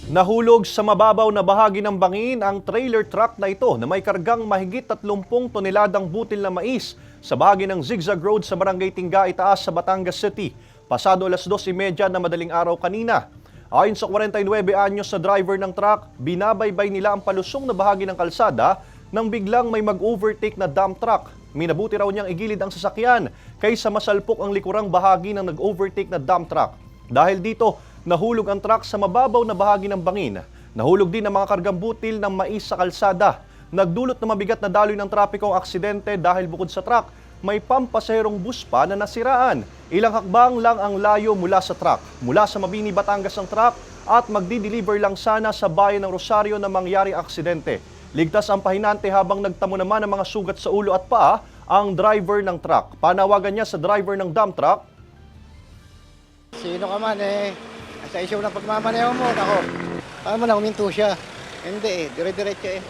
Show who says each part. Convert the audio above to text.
Speaker 1: Nahulog sa mababaw na bahagi ng bangin ang trailer truck na ito na may kargang mahigit 30 toneladang butil na mais sa bahagi ng Zigzag Road sa Barangay Tingga, Itaas sa Batangas City. Pasado alas 2:30 na madaling araw kanina. Ayon sa 49 anyos na driver ng truck, binabaybay nila ang palusong na bahagi ng kalsada nang biglang may mag-overtake na dump truck. Minabuti raw niyang igilid ang sasakyan kaysa masalpok ang likurang bahagi ng nag-overtake na dump truck. Dahil dito, nahulog ang truck sa mababaw na bahagi ng bangin. Nahulog din ang mga kargang butil ng mais sa kalsada. Nagdulot na mabigat na daloy ng trapiko ang aksidente dahil bukod sa truck, may pampasaherong bus pa na nasiraan. Ilang hakbang lang ang layo mula sa truck. Mula sa Mabini, Batangas ang truck at magdi-deliver lang sana sa bayan ng Rosario na mangyari aksidente. Ligtas ang pahinante habang nagtamo naman ng mga sugat sa ulo at paa ang driver ng truck. Panawagan niya sa driver ng dump truck.
Speaker 2: Sino ka man sa isyo ng pagmamaneho mo, ako. Paano mo na huminto siya? Hindi dire-diretso